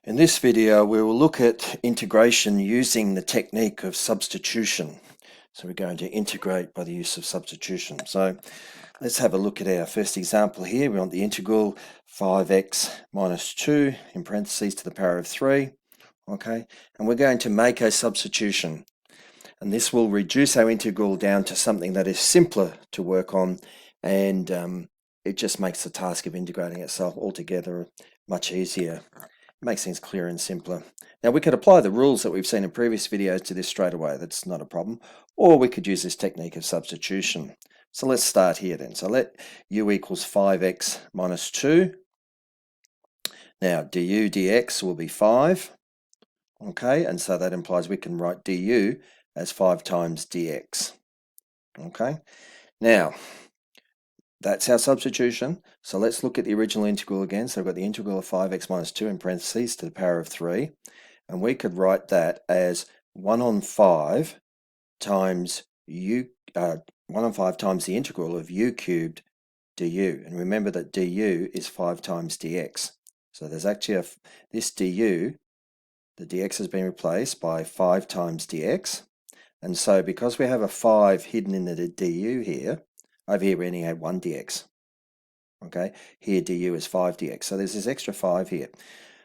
In this video, we will look at integration using the technique of substitution. So we're going to integrate by the use of substitution. So let's have a look at our first example here. We want the integral 5x minus 2 in parentheses to the power of 3. Okay, and we're going to make a substitution. And this will reduce our integral down to something that is simpler to work on, and it just makes the task of integrating itself altogether much easier. Makes things clearer and simpler. Now we could apply the rules that we've seen in previous videos to this straight away, that's not a problem, or we could use this technique of substitution. So let's start here then. So let u equals 5x minus 2. Now du dx will be 5, okay, and so that implies we can write du as 5 times dx. Okay, now that's our substitution. So let's look at the original integral again. So I've got the integral of 5x minus 2 in parentheses to the power of 3. And we could write that as 1 on 5 times the integral of u cubed du. And remember that du is 5 times dx. So there's actually this du, the dx has been replaced by 5 times dx. And so because we have a 5 hidden in the du here, over here we only had 1 dx. Okay, here du is 5 dx. So there's this extra 5 here.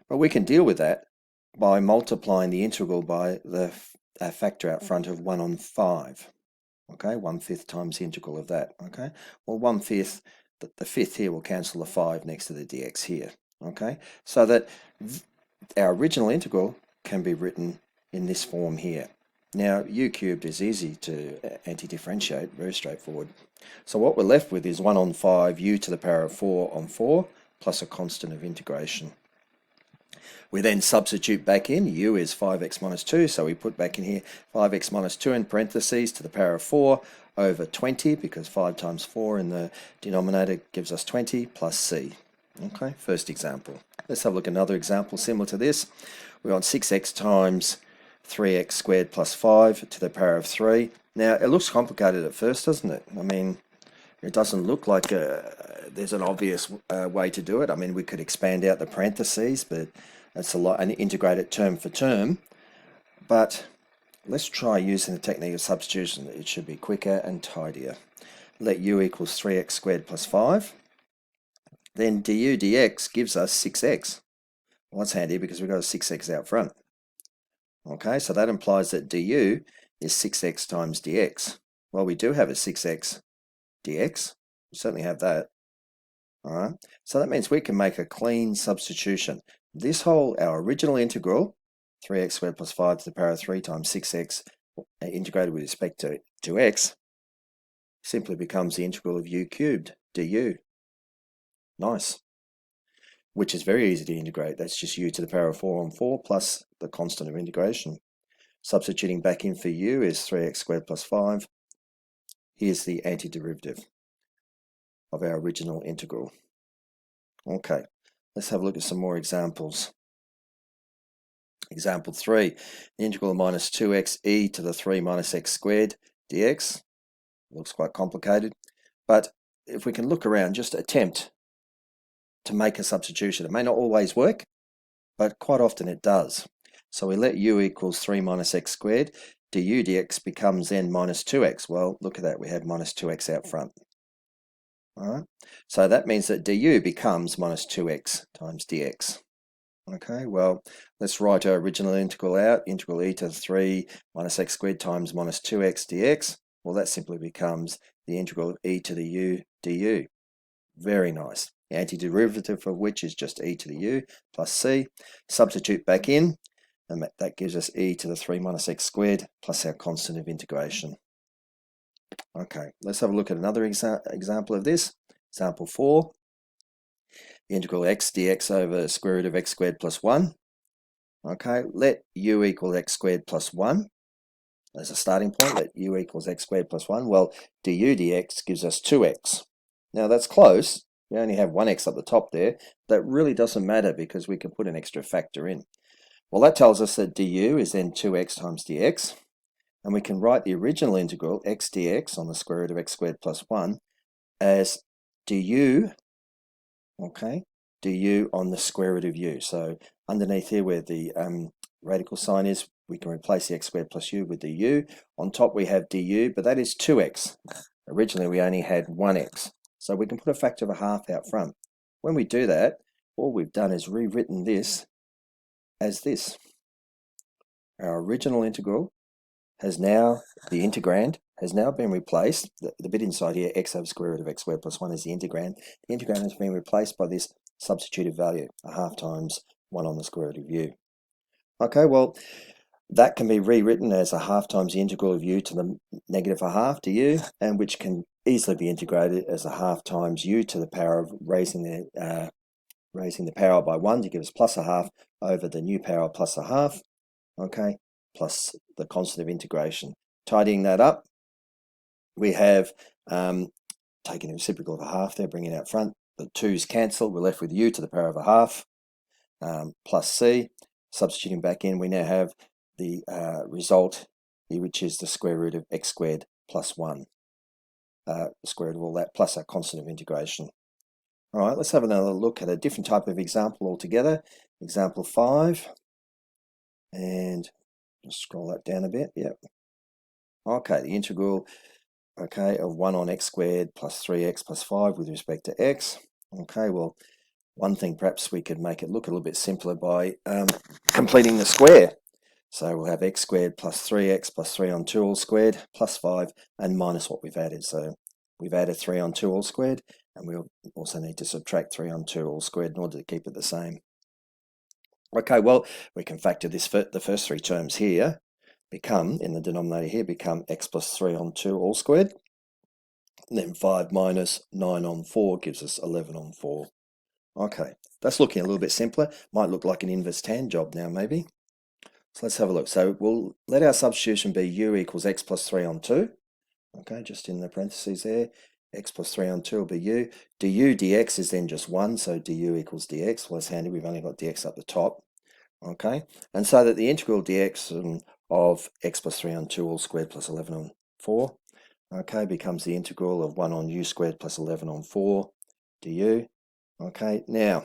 But we can deal with that by multiplying the integral by the factor out front of 1 on 5. Okay, 1/5 times the integral of that. Okay, well 1/5, the fifth here will cancel the 5 next to the dx here. Okay, so that our original integral can be written in this form here. Now, u cubed is easy to anti-differentiate, very straightforward. So what we're left with is 1 on 5 u to the power of 4 on 4 plus a constant of integration. We then substitute back in, u is 5x minus 2, so we put back in here 5x minus 2 in parentheses to the power of 4 over 20, because 5 times 4 in the denominator gives us 20, plus c. Okay, first example. Let's have a look at another example similar to this. We want 6x times 3x squared plus 5 to the power of 3. Now, it looks complicated at first, doesn't it? I mean, it doesn't look like there's an obvious way to do it. I mean, we could expand out the parentheses, but that's a lot, and integrate it term for term. But let's try using the technique of substitution. It should be quicker and tidier. Let u equals 3x squared plus 5. Then du dx gives us 6x. Well, that's handy because we've got a 6x out front. Okay, so that implies that du is 6x times dx. Well, we do have a 6x dx. We certainly have that. All right, so that means we can make a clean substitution. This whole, our original integral, 3x squared plus 5 to the power of 3 times 6x integrated with respect to x, simply becomes the integral of u cubed du. Nice. Which is very easy to integrate. That's just u to the power of 4 on 4 plus the constant of integration. Substituting back in for u is 3x squared plus 5. Here's the antiderivative of our original integral. Okay, let's have a look at some more examples. Example 3, the integral of minus 2x e to the 3 minus x squared dx. Looks quite complicated, but if we can look around, just attempt to make a substitution. It may not always work, but quite often it does. So we let u equals 3 minus x squared. Du dx becomes then minus 2x. Well, look at that. We have minus 2x out front. All right. So that means that du becomes minus 2x times dx. Okay, well, let's write our original integral out. Integral e to the 3 minus x squared times minus 2x dx. Well, that simply becomes the integral of e to the u du. Very nice. The antiderivative of which is just e to the u plus c. Substitute back in, and that gives us e to the 3 minus x squared plus our constant of integration. Okay, let's have a look at another example of this. Example 4. The integral x dx over square root of x squared plus 1. Okay, let u equal x squared plus 1. As a starting point, let u equals x squared plus 1. Well, du dx gives us 2x. Now that's close. We only have 1x up the top there. That really doesn't matter because we can put an extra factor in. Well, that tells us that du is then 2x times dx. And we can write the original integral x dx on the square root of x squared plus 1 as du, okay, du on the square root of u. So underneath here where the radical sign is, we can replace the x squared plus u with the u. On top we have du, but that is 2x. Originally we only had 1x. So we can put a factor of a half out front. When we do that, all we've done is rewritten this as this. Our original integral has now, the integrand has now been replaced. The bit inside here, x over square root of x squared plus 1 is the integrand. The integrand has been replaced by this substituted value, a half times 1 on the square root of u. Okay, well, that can be rewritten as a half times the integral of u to the negative a half du, and which can easily be integrated as a half times u to the power of raising the power by 1 to give us plus a half over the new power plus a half, okay, plus the constant of integration. Tidying that up, we have taking the reciprocal of a half there, bringing it out front. The 2's cancel, we're left with u to the power of a half plus c. Substituting back in, we now have the result here, which is the square root of x squared plus 1. The square root of all that plus our constant of integration. All right, let's have another look at a different type of example altogether. Example 5. And just scroll that down a bit. Yep. Okay, the integral, okay, of 1 on x squared plus 3x plus 5 with respect to x. Okay, well, one thing perhaps we could make it look a little bit simpler by completing the square. So we'll have x squared plus 3x plus 3 on 2 all squared plus 5 and minus what we've added. So we've added 3 on 2 all squared, and we'll also need to subtract 3 on 2 all squared in order to keep it the same. Okay, well, we can factor this. The first 3 terms here become, in the denominator here, become x plus 3 on 2 all squared. And then 5 minus 9 on 4 gives us 11 on 4. Okay, that's looking a little bit simpler. Might look like an inverse tan job now, maybe. So let's have a look. So we'll let our substitution be u equals x plus 3 on 2. Okay, just in the parentheses there. X plus 3 on 2 will be u. Du dx is then just 1, so du equals dx. Well, that's handy. We've only got dx up the top. Okay, and so that the integral dx of x plus 3 on 2 all squared plus 11 on 4, okay, becomes the integral of 1 on u squared plus 11 on 4 du. Okay, now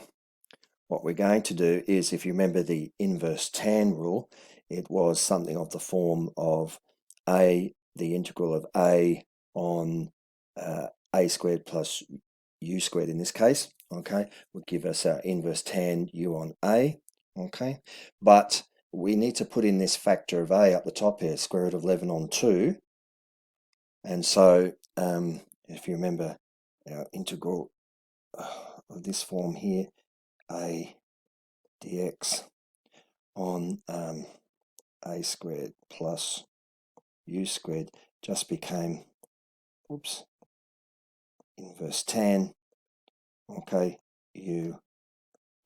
what we're going to do is, if you remember the inverse tan rule, it was something of the form of the integral of a on a squared plus u squared in this case, okay, would give us our inverse tan u on a, okay, but we need to put in this factor of a up the top here, square root of 11 on 2, and so if you remember our integral of this form here, a dx on a squared plus u squared just became, oops, inverse tan, okay, u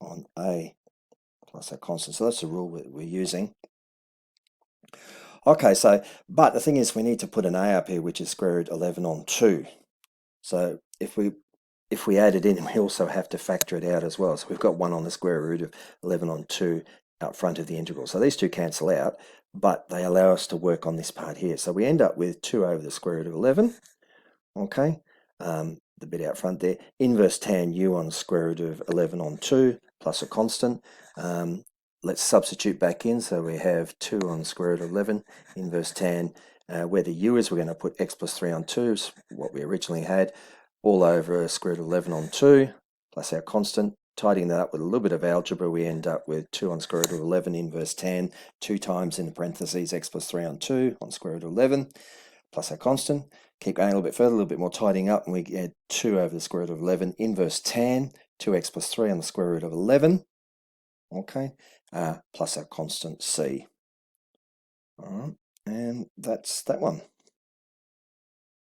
on a plus a constant. So that's the rule we're using. Okay, so, but the thing is we need to put an a up here, which is square root 11 on 2. So if we add it in, we also have to factor it out as well. So we've got 1 on the square root of 11 on 2 out front of the integral. So these two cancel out, but they allow us to work on this part here. So we end up with 2 over the square root of 11, okay, the bit out front there, inverse tan u on the square root of 11 on 2 plus a constant. Let's substitute back in, so we have 2 on the square root of 11, inverse tan, where the u is, we're going to put x plus 3 on 2, what we originally had, all over square root of 11 on 2, plus our constant. Tidying that up with a little bit of algebra, we end up with 2 on square root of 11 inverse tan, 2 times in the parentheses x plus 3 on 2 on square root of 11, plus our constant. Keep going a little bit further, a little bit more tidying up, and we get 2 over the square root of 11 inverse tan, 2x plus 3 on the square root of 11, okay, plus our constant c. All right, and that's that one.